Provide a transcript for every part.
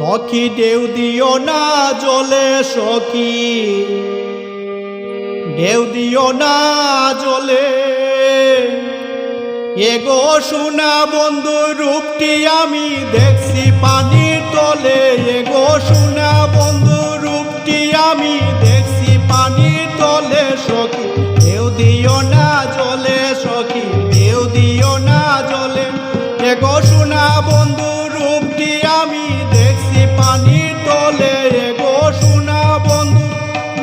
সখী ঢেউ দিও না জলে, সখী ঢেউ দিও না জলে। এগো সোনা বন্ধু রূপটি আমি দেখছি পানির তলে। এগো সোনা বন্ধু রূপটি আমি দেখছি পানির তলে। সখী ঢেউ দিও না জলে, সখী ঢেউ দিও না জলে। এগো সোনা বন্ধু রূপটি আমি দেখছি পানির তলে। এগো সোনা বন্ধু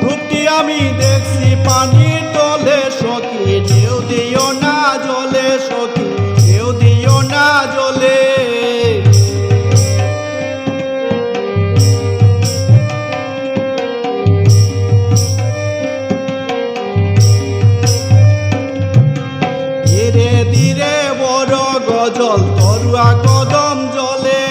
রূপটি আমি দেখছি পানির তলে। সখী ঢেউ দিও না জলে, সখী ঢেউ দিও না জলে। ধীরে ধীরে বড় গজল তরুয়া কদম জলে।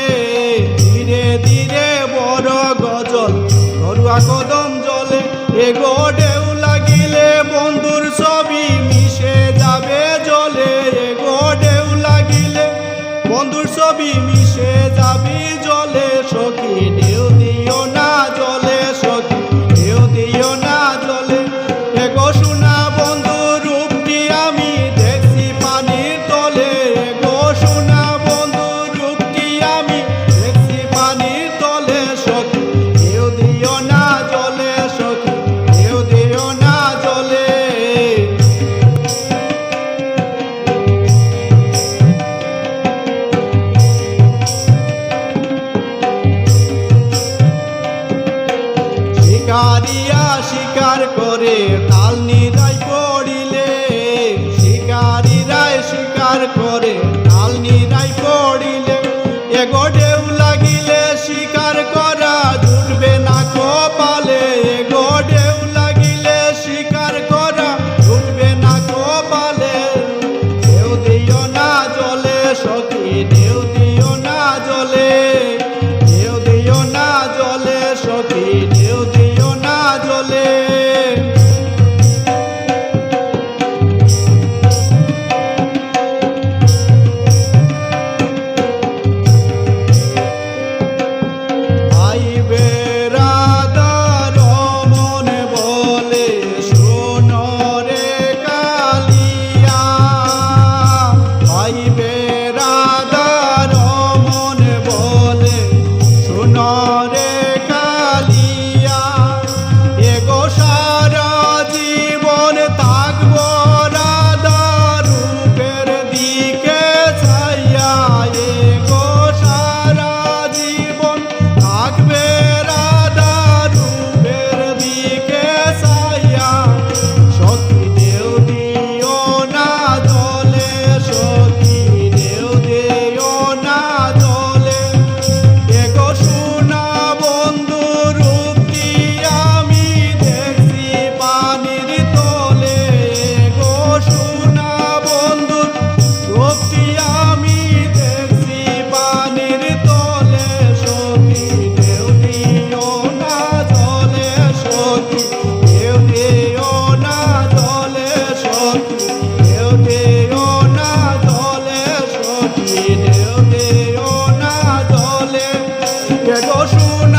ধীরে ধীরে বড় গজল তরুয়া কদম জলে। এগো ঢেউ লাগিলে বন্ধুর ছবি মিশে যাবে জলে। এগো ঢেউ লাগিলে বন্ধুর ছবি মিশে যাবে জলে। সখী ঢেউ দিও না জলে, সখী ঢেউ দিও না জলে। এগো সোনা বন্ধু রূপটি আমি দেখছি পানির তলে। এগো সোনা বন্ধু রূপটি আমি দেখছি পানির তলে। সখী ঢেউ দিও না জলে, সখী ঢেউ দিও না জলে। শিকারিয়া শিকার করে তাল নিরাই পড়িলে। শিকারীরাই শিকার করে তাল নিরাই পড়িলে। এগো ঢেউ লাগিলে শিকার করা জুটবে না কপালে। এগো ঢেউ লাগিলে শিকার করা জুটবে না কপালে। ঢেউ দিও না জলে, সখী ঢেউ দিও না জলে। ঢেউ দিও না জলে, সখী ঢেউ দিও না জলে। ভাই বেরাদার মনে বলে শোনো রে কালিয়া। ভাই বেরাদার মনে বলে শোনো রে কালিয়া। এগো সারা জীবন থাকবো রাধা রূপের দিকে ছাইয়া। এগো সারা জীবন থাকবে রাধা রূপের দিকে ছাইয়া। সখী ঢেউ দিও না জলে, সখী ঢেউ দিও না জলে। এগো সোনা বন্ধু রূপটি আমি দেখছি পানির তলে। এগো সোনা বন্ধু রূপটি আমি দেখছি পানির তলে। সখী ঢেউ দিও না জলে, সখী ঢেউ দিও না জলে। সখী ঢেউ দিও না জলে, সখী ঢেউ দিও না জলে। এগো সোনা